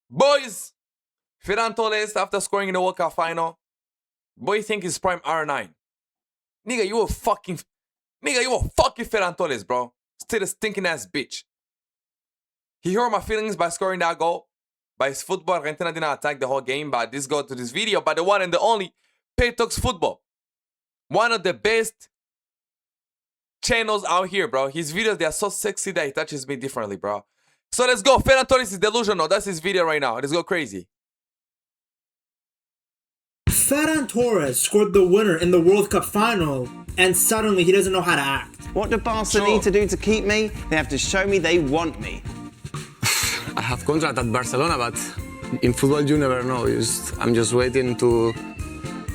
Boys, Ferran Torres, after scoring in the World Cup final, boy think he's prime R9. Nigga, you a fucking Ferran Torres, bro. Still a stinking ass bitch. He hurt my feelings by scoring that goal. By his football, Argentina did not attack the whole game, but this go to this video by the one and the only Paytalks Football. One of the best channels out here, bro. His videos, they are so sexy that he touches me differently, bro. So let's go. Ferran Torres is delusional. That's his video right now. Let's go crazy. Ferran Torres scored the winner in the World Cup final, and suddenly he doesn't know how to act. What do Barca need to do to keep me? They have to show me they want me. I have contract at Barcelona, but in football you never know. I'm just waiting to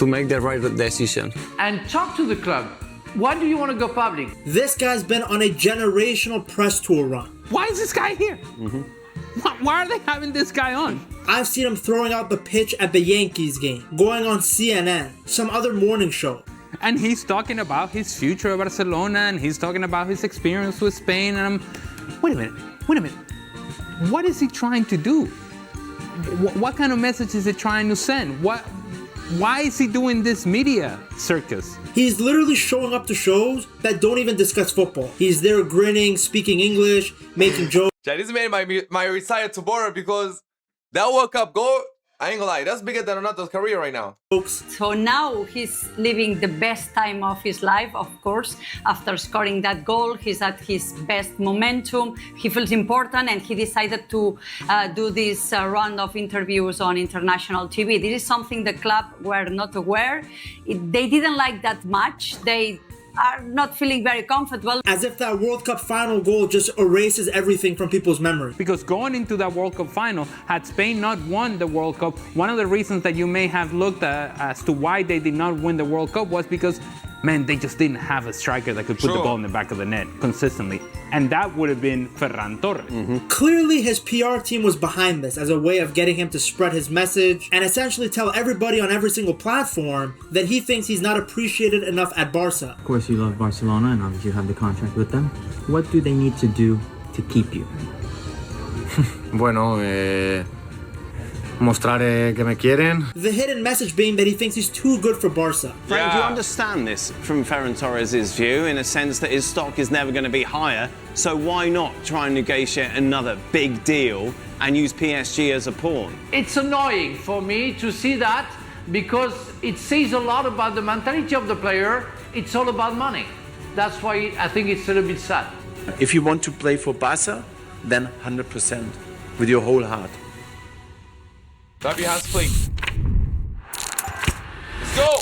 make the right decision. And talk to the club. Why do you want to go public? This guy's been on a generational press tour run. Why is this guy here? Why are they having this guy on? I've seen him throwing out the pitch at the Yankees game, going on CNN, some other morning show. And he's talking about his future at Barcelona, and he's talking about his experience with Spain, and wait a minute. What is he trying to do? What kind of message is he trying to send? Why is he doing this media circus? He's literally showing up to shows that don't even discuss football. He's there grinning, speaking English, making jokes. This made my retire tomorrow because that World Cup goal, I ain't gonna lie, that's bigger than Ronaldo's career right now. So now he's living the best time of his life, of course. After scoring that goal, he's at his best momentum. He feels important, and he decided to do this round of interviews on international TV. This is something the club were not aware. They didn't like that much. They are not feeling very comfortable. As if that World Cup final goal just erases everything from people's memory. Because going into that World Cup final, had Spain not won the World Cup, one of the reasons that you may have looked at as to why they did not win the World Cup was because, man, they just didn't have a striker that could put the ball in the back of the net consistently. And that would have been Ferran Torres. Clearly his PR team was behind this as a way of getting him to spread his message and essentially tell everybody on every single platform that he thinks he's not appreciated enough at Barca. Of course you love Barcelona and obviously you have the contract with them. What do they need to do to keep you? Bueno, mostrar que me quieren. The hidden message being that he thinks he's too good for Barca. Frank, do you understand this from Ferran Torres' view, in a sense that his stock is never going to be higher, so why not try and negotiate another big deal and use PSG as a pawn? It's annoying for me to see that because it says a lot about the mentality of the player. It's all about money. That's why I think it's a little bit sad. If you want to play for Barca, then 100% with your whole heart. Grab your hands, please. Let's go!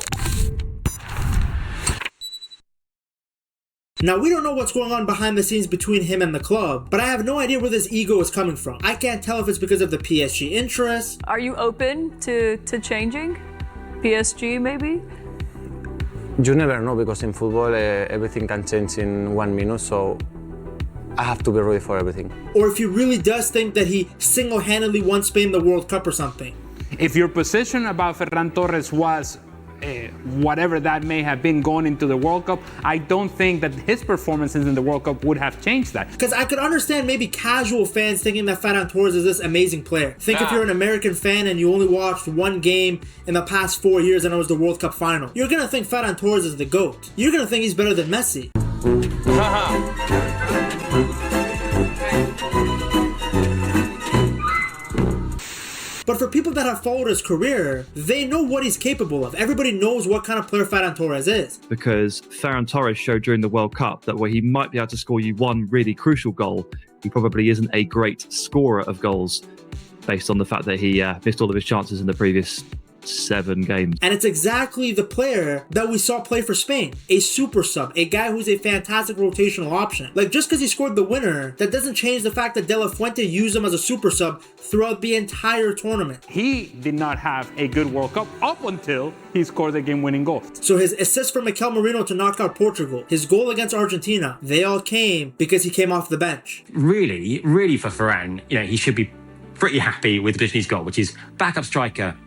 Now, we don't know what's going on behind the scenes between him and the club, but I have no idea where this ego is coming from. I can't tell if it's because of the PSG interest. Are you open to changing? PSG, maybe? You never know, because in football everything can change in 1 minute, so I have to be ready for everything. Or if he really does think that he single-handedly won Spain the World Cup or something. If your position about Ferran Torres was whatever that may have been going into the World Cup, I don't think that his performances in the World Cup would have changed that. Because I could understand maybe casual fans thinking that Ferran Torres is this amazing player. Think if you're an American fan and you only watched one game in the past 4 years and it was the World Cup final, you're going to think Ferran Torres is the GOAT. You're going to think he's better than Messi. But for people that have followed his career, they know what he's capable of. Everybody knows what kind of player Ferran Torres is. Because Ferran Torres showed during the World Cup that where he might be able to score you one really crucial goal, he probably isn't a great scorer of goals based on the fact that he missed all of his chances in the previous 7 games. And it's exactly the player that we saw play for Spain. A super sub, a guy who's a fantastic rotational option. Like, just because he scored the winner, that doesn't change the fact that De La Fuente used him as a super sub throughout the entire tournament. He did not have a good World Cup up until he scored the game-winning goal. So his assist for Mikel Merino to knock out Portugal, his goal against Argentina, they all came because he came off the bench. Really for Ferran, he should be pretty happy with the position he's got, which is backup striker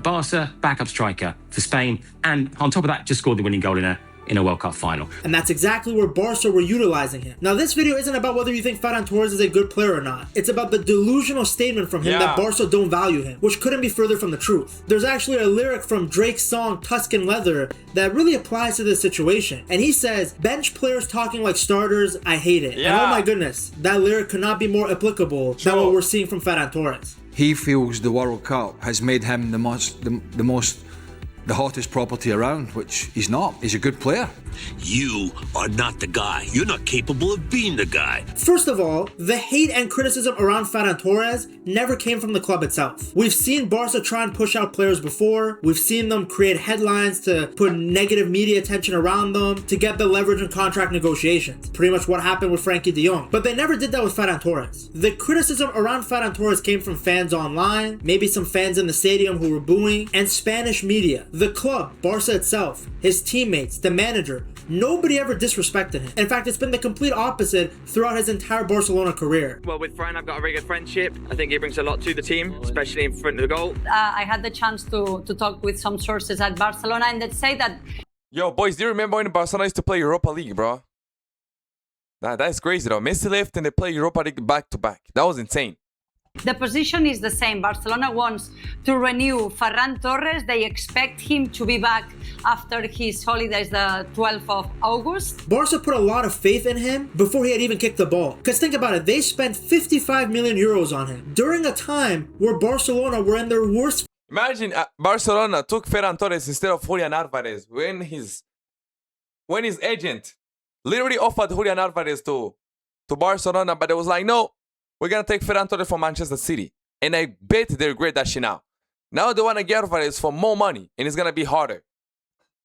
Barca, backup striker for Spain, and on top of that, just scored the winning goal in a in a World Cup final. And that's exactly where Barca were utilizing him. Now, this video isn't about whether you think Ferran Torres is a good player or not. It's about the delusional statement from him that Barca don't value him, which couldn't be further from the truth. There's actually a lyric from Drake's song Tuscan Leather that really applies to this situation. And he says, bench players talking like starters, I hate it. And oh my goodness, that lyric could not be more applicable than what we're seeing from Ferran Torres. He feels the World Cup has made him the hottest property around, which he's not. He's a good player. You are not the guy. You're not capable of being the guy. First of all, the hate and criticism around Ferran Torres never came from the club itself. We've seen Barca try and push out players before. We've seen them create headlines to put negative media attention around them to get the leverage in contract negotiations. Pretty much what happened with Frankie de Jong. But they never did that with Ferran Torres. The criticism around Ferran Torres came from fans online, maybe some fans in the stadium who were booing, and Spanish media. The club, Barca itself, his teammates, the manager, nobody ever disrespected him. In fact, it's been the complete opposite throughout his entire Barcelona career. Well, with Ferran, I've got a very good friendship. I think he brings a lot to the team, especially in front of the goal. I had the chance to talk with some sources at Barcelona, and they say that... Yo, boys, do you remember when Barcelona used to play Europa League, bro? That's crazy, though. Messi left and they play Europa League back-to-back. That was insane. The position is the same. Barcelona wants to renew Ferran Torres. They expect him to be back after his holidays, the 12th of August. Barca put a lot of faith in him before he had even kicked the ball. Because think about it, they spent 55 million euros on him during a time where Barcelona were in their worst. Imagine Barcelona took Ferran Torres instead of Julian Alvarez when his agent literally offered Julian Alvarez to Barcelona, but it was like, no, we're going to take Ferran Torres from Manchester City. And I bet they regret that shit now. Now they want to get Alvarez for more money, and it's going to be harder.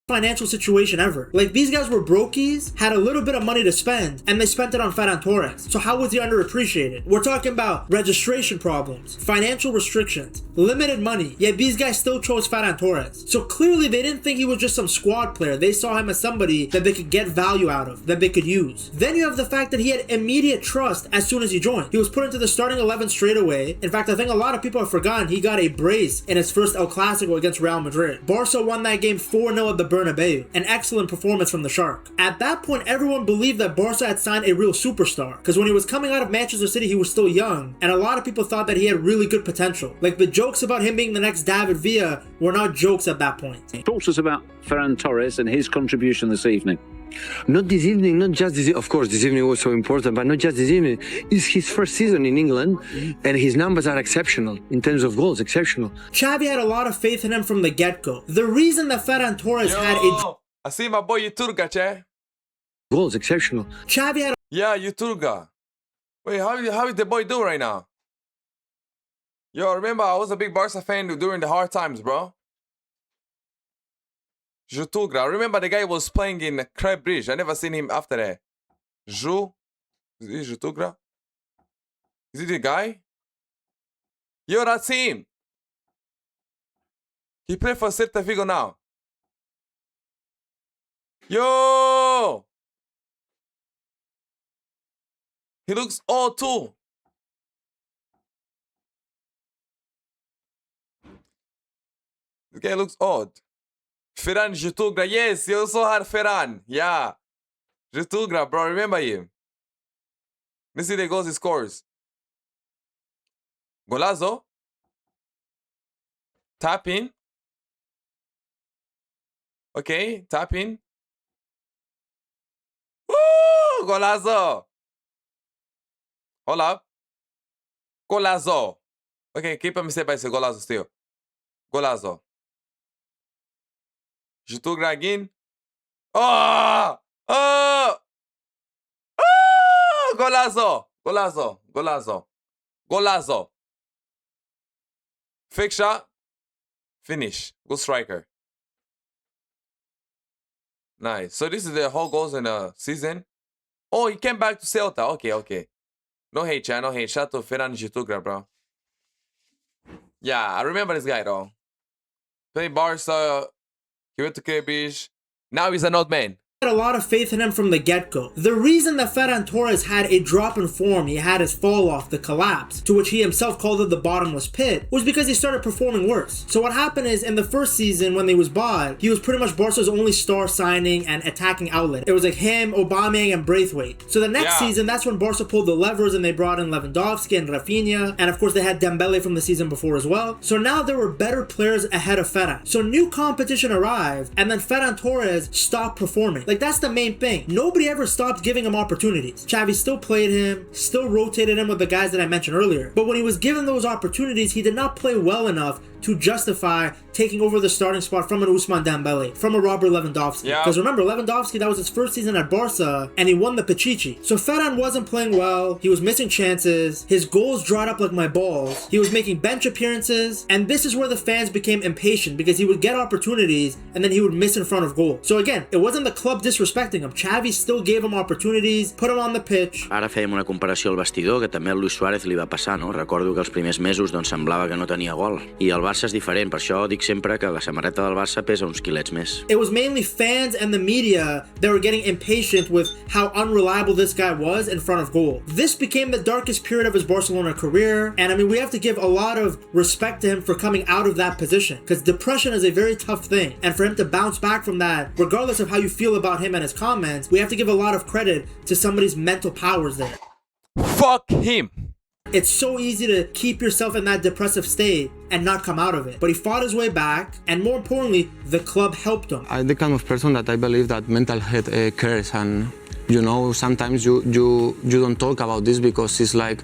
Financial situation ever. Like, these guys were brokies, had a little bit of money to spend, and they spent it on Ferran Torres. So how was he underappreciated? We're talking about registration problems, financial restrictions, limited money, yet these guys still chose Ferran Torres. So clearly they didn't think he was just some squad player. They saw him as somebody that they could get value out of, that they could use. Then you have the fact that he had immediate trust as soon as he joined. He was put into the starting 11 straight away. In fact, I think a lot of people have forgotten he got a brace in his first El Clasico against Real Madrid. Barca won that game 4-0 at the Bernabeu. An excellent performance from the Shark. At that point, everyone believed that Barca had signed a real superstar, because when he was coming out of Manchester City, he was still young, and a lot of people thought that he had really good potential. Like, the jokes about him being the next David Villa were not jokes at that point. Talk to us about Ferran Torres and his contribution this evening. Not this evening, not just this evening. Of course, this evening was so important, but not just this evening. It's his first season in England, and his numbers are exceptional in terms of goals, exceptional. Xavi had a lot of faith in him from the get-go. The reason that Ferran Torres had a... I see my boy Yuturga, che. Goals, exceptional. Xavi had... Yeah, Yuturga. Wait, how is the boy doing right now? Yo, remember, I was a big Barca fan during the hard times, bro. Jutugra. I remember the guy was playing in Crab Bridge. I never seen him after that. Is he Jutugra? Is he the guy? Yo, that's him. He played for Celta Vigo now. Yo! He looks old too. This guy looks odd. Ferran Jutugra. Yes, you also had Ferran. Yeah. Jutugra, bro. Remember him. Let's see the goals he scores. Golazo. Tap in. Okay, tap in. Woo! Golazo. Hold up. Golazo. Okay, keep a mistake by say Golazo still. Golazo. Jutugra again. Oh! Oh! Oh! Golazo. Golazo. Golazo. Golazo. Fake shot. Finish. Good striker. Nice. So this is the whole goals in the season. Oh, he came back to Celta. Okay, okay. No hate, chat. No hate. Shout to Ferran Jutugra, bro. Yeah, I remember this guy, though. Played Barca. He went to KBish. Now he's an old man. had a lot of faith in him from the get-go. The reason that Ferran Torres had a drop in form, he had his fall off, the collapse, to which he himself called it the bottomless pit, was because he started performing worse. So what happened is, in the first season when he was bought, he was pretty much Barca's only star signing and attacking outlet. It was like him, Aubameyang, and Braithwaite. So the next season, that's when Barca pulled the levers and they brought in Lewandowski and Rafinha, and of course they had Dembele from the season before as well. So now there were better players ahead of Ferran. So new competition arrived, and then Ferran Torres stopped performing. Like, that's the main thing. Nobody ever stopped giving him opportunities. Xavi still played him, still rotated him with the guys that I mentioned earlier. But when he was given those opportunities, he did not play well enough to justify taking over the starting spot from an Ousmane Dembele, from a Robert Lewandowski. Because remember, Lewandowski, that was his first season at Barca, and he won the Pichichi. So Ferran wasn't playing well, he was missing chances, his goals dried up like my balls, he was making bench appearances, and this is where the fans became impatient, because he would get opportunities, and then he would miss in front of goal. So again, it wasn't the club disrespecting him. Xavi still gave him opportunities, put him on the pitch. Ara fèiem una comparació al vestidor, que també al Luis Suárez li va passar, no? Recordo que els primers mesos doncs, semblava que no tenia gol. I el Barça és diferent, per això dic sempre que la samarreta del Barça pesa uns quilets més. It was mainly fans and the media that were getting impatient with how unreliable this guy was in front of goal. This became the darkest period of his Barcelona career, and I mean, we have to give a lot of respect to him for coming out of that position, because depression is a very tough thing, and for him to bounce back from that, regardless of how you feel about him and his comments, we have to give a lot of credit to somebody's mental powers there. Fuck him. It's so easy to keep yourself in that depressive state and not come out of it. But he fought his way back, and more importantly, the club helped him. I'm the kind of person that I believe that mental health cares, and you know, sometimes you don't talk about this because it's like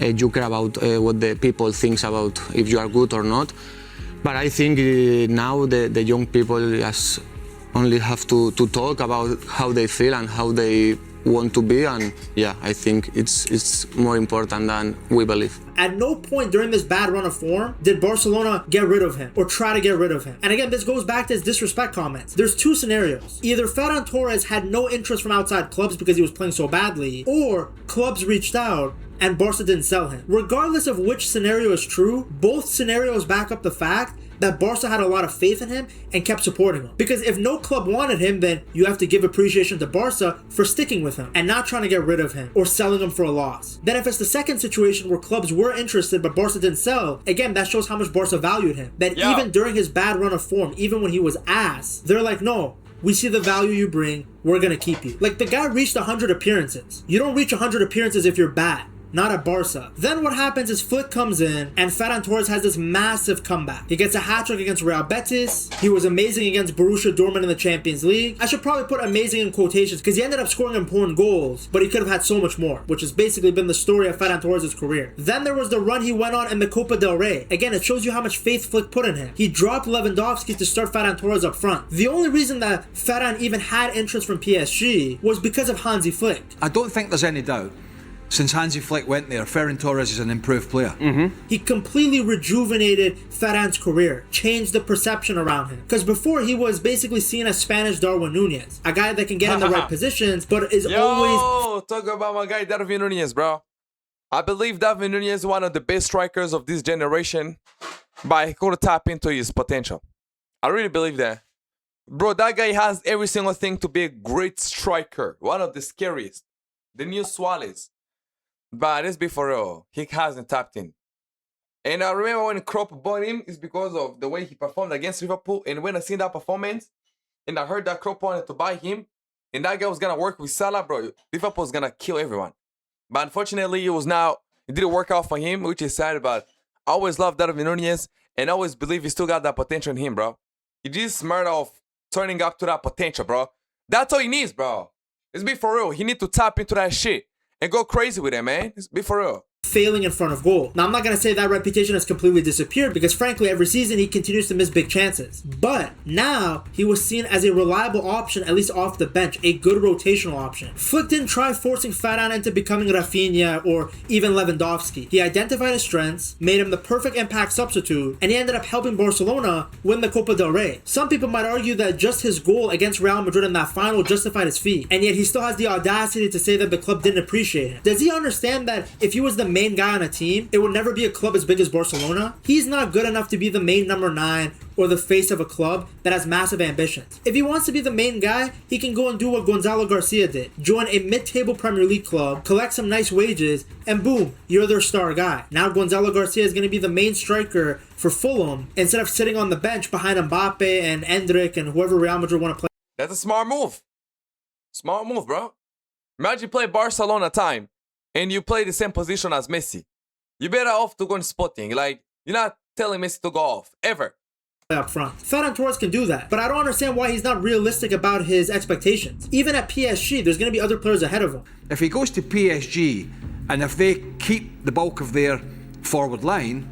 you care about what the people thinks about if you are good or not. But I think now the young people just only have to talk about how they feel and how they want to be, and yeah, I think it's more important than we believe. At no point during this bad run of form did Barcelona get rid of him or try to get rid of him. And again, this goes back to his disrespect comments. There's two scenarios. Either Ferran Torres had no interest from outside clubs because he was playing so badly, or clubs reached out and Barca didn't sell him. Regardless of which scenario is true, both scenarios back up the fact that Barca had a lot of faith in him and kept supporting him. Because if no club wanted him, then you have to give appreciation to Barca for sticking with him and not trying to get rid of him or selling him for a loss. Then if it's the second situation where clubs were interested but Barca didn't sell, again, that shows how much Barca valued him. That even during his bad run of form, even when he was ass, they're like, no, we see the value you bring, we're gonna keep you. Like, the guy reached 100 appearances. You don't reach 100 appearances if you're bad. Not at Barca. Then what happens is Flick comes in and Ferran Torres has this massive comeback. He gets a hat-trick against Real Betis. He was amazing against Borussia Dortmund in the Champions League. I should probably put amazing in quotations because he ended up scoring important goals, but he could have had so much more, which has basically been the story of Ferran Torres' career. Then there was the run he went on in the Copa del Rey. Again, it shows you how much faith Flick put in him. He dropped Lewandowski to start Ferran Torres up front. The only reason that Ferran even had interest from PSG was because of Hansi Flick. I don't think there's any doubt. Since Hansi Flick went there, Ferran Torres is an improved player. He completely rejuvenated Ferran's career, changed the perception around him. Because before, he was basically seen as Spanish Darwin Nunez, a guy that can get in the right positions, but is always... Talk about my guy Darwin Nunez, bro. I believe Darwin Nunez is one of the best strikers of this generation, but he could tap into his potential. I really believe that. Bro, that guy has every single thing to be a great striker. One of the scariest. The new Suarez. But let's be for real, he hasn't tapped in. And I remember when Klopp bought him, it's because of the way he performed against Liverpool. And when I seen that performance, and I heard that Klopp wanted to buy him, and that guy was gonna work with Salah, bro, Liverpool's gonna kill everyone. But unfortunately, it didn't work out for him, which is sad. But I always loved Darwin Nunez, and I always believe he still got that potential in him, bro. He just smart of turning up to that potential, bro. That's all he needs, bro. Let's be for real. He need to tap into that shit and go crazy with it, man. Be for real. Failing in front of goal. Now, I'm not going to say that reputation has completely disappeared because, frankly, every season he continues to miss big chances. But now he was seen as a reliable option, at least off the bench, a good rotational option. Flick didn't try forcing Ferran into becoming Rafinha or even Lewandowski. He identified his strengths, made him the perfect impact substitute, and he ended up helping Barcelona win the Copa del Rey. Some people might argue that just his goal against Real Madrid in that final justified his fee, and yet he still has the audacity to say that the club didn't appreciate him. Does he understand that if he was the main main guy on a team, it would never be a club as big as Barcelona. He's not good enough to be the main number 9 or the face of a club that has massive ambitions. If he wants to be the main guy, he can go and do what Gonzalo Garcia did. Join a mid-table Premier League club, collect some nice wages, and boom, you're their star guy. Now Gonzalo Garcia is going to be the main striker for Fulham instead of sitting on the bench behind Mbappe and Endrick and whoever Real Madrid want to play. That's a smart move. Smart move, bro. Imagine you play Barcelona time and you play the same position as Messi. You better off to go in Sporting. Like, you're not telling Messi to go off, ever. Up front. Ferran Torres can do that, but I don't understand why he's not realistic about his expectations. Even at PSG, there's going to be other players ahead of him. If he goes to PSG and if they keep the bulk of their forward line,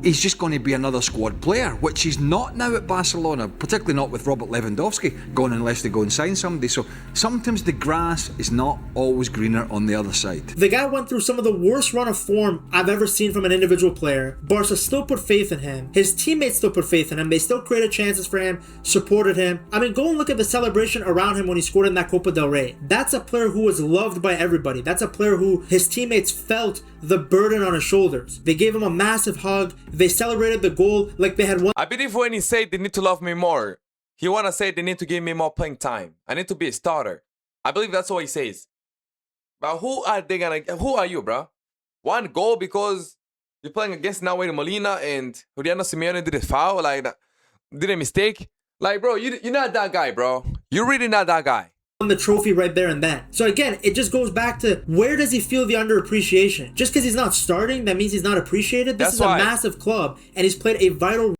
he's just going to be another squad player, which he's not now at Barcelona, particularly not with Robert Lewandowski going unless they go and sign somebody. So sometimes the grass is not always greener on the other side. The guy went through some of the worst run of form I've ever seen from an individual player. Barca still put faith in him. His teammates still put faith in him. They still created chances for him, supported him. I mean, go and look at the celebration around him when he scored in that Copa del Rey. That's a player who was loved by everybody. That's a player who his teammates felt the burden on his shoulders. They gave him a massive hug. They celebrated the goal like they had won. I believe when he said they need to love me more, he want to say they need to give me more playing time. I need to be a starter. I believe that's what he says. But who are you, bro? One goal because you're playing against Nahuel Molina and Juliano Simeone did a foul, like, did a mistake. Like, bro, you're not that guy, bro. You're really not that guy. The trophy right there and then. So again, it just goes back to where does he feel the underappreciation? Just because he's not starting, that means he's not appreciated? This is a massive club, and he's played a vital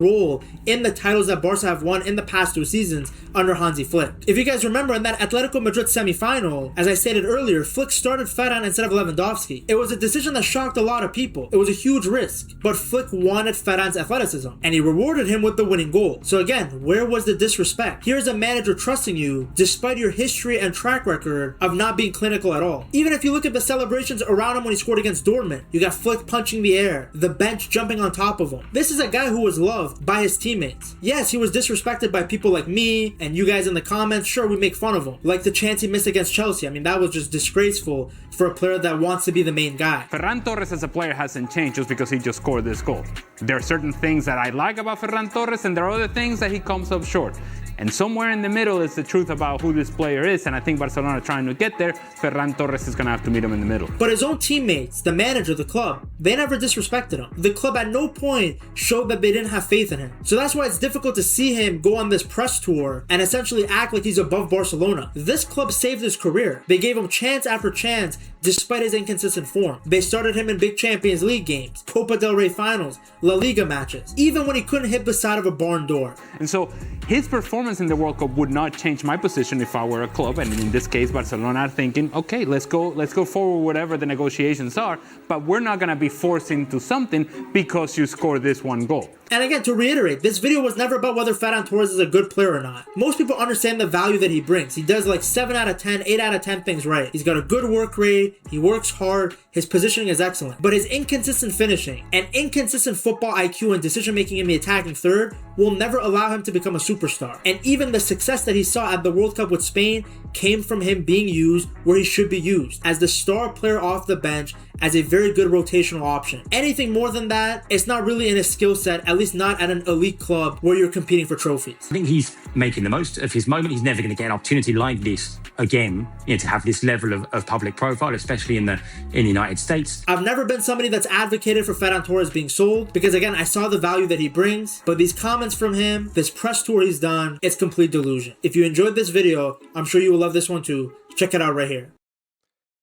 role in the titles that Barca have won in the past 2 seasons under Hansi Flick. If you guys remember in that Atletico Madrid semifinal, as I stated earlier, Flick started Ferran instead of Lewandowski. It was a decision that shocked a lot of people. It was a huge risk, but Flick wanted Ferran's athleticism, and he rewarded him with the winning goal. So again, where was the disrespect? Here's a manager trusting you despite your history and track record of not being clinical at all. Even if you look at the celebrations around him when he scored against Dortmund, you got Flick punching the air, the bench jumping on top of him. This is a guy who was loved by his teammates. Yes, he was disrespected by people like me and you guys in the comments. Sure, we make fun of him. Like the chance he missed against Chelsea. I mean, that was just disgraceful for a player that wants to be the main guy. Ferran Torres as a player hasn't changed just because he just scored this goal. There are certain things that I like about Ferran Torres and there are other things that he comes up short. And somewhere in the middle is the truth about who this player is, and I think Barcelona trying to get there, Ferran Torres is going to have to meet him in the middle. But his own teammates, the manager, the club, they never disrespected him. The club at no point showed that they didn't have faith in him. So that's why it's difficult to see him go on this press tour and essentially act like he's above Barcelona. This club saved his career. They gave him chance after chance despite his inconsistent form. They started him in big Champions League games, Copa del Rey finals, La Liga matches, even when he couldn't hit the side of a barn door. And so his performance in the World Cup would not change my position if I were a club, and in this case Barcelona are thinking, okay, let's go forward whatever the negotiations are, but we're not going to be forced into something because you scored this one goal. And again, to reiterate, this video was never about whether Ferran Torres is a good player or not. Most people understand the value that he brings. He does like 7 out of 10, 8 out of 10 things right. He's got a good work rate, he works hard, his positioning is excellent. But his inconsistent finishing and inconsistent football IQ and decision making in the attacking third will never allow him to become a superstar. And even the success that he saw at the World Cup with Spain came from him being used where he should be used, as the star player off the bench, as a very good rotational option. Anything more than that, it's not really in his skill set, at least not at an elite club where you're competing for trophies. I think he's making the most of his moment. He's never going to get an opportunity like this again, to have this level of public profile, especially in the United States. I've never been somebody that's advocated for Ferran Torres being sold because, again, I saw the value that he brings, but these comments from him, this press tour he's done, it's complete delusion. If you enjoyed this video, I'm sure you will love this one too. Check it out right here.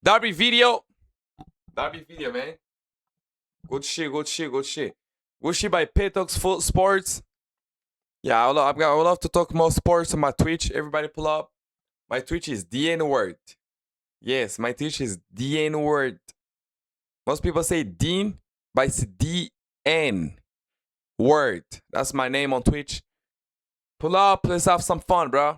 Derby video, man. Good shit. Good shit by Petox Sports. Yeah, I would love to talk more sports on my Twitch. Everybody pull up. My Twitch is DN Word. Yes, my Twitch is DN Word. Most people say Dean, but it's DN Word. That's my name on Twitch. Pull up, let's have some fun, bro.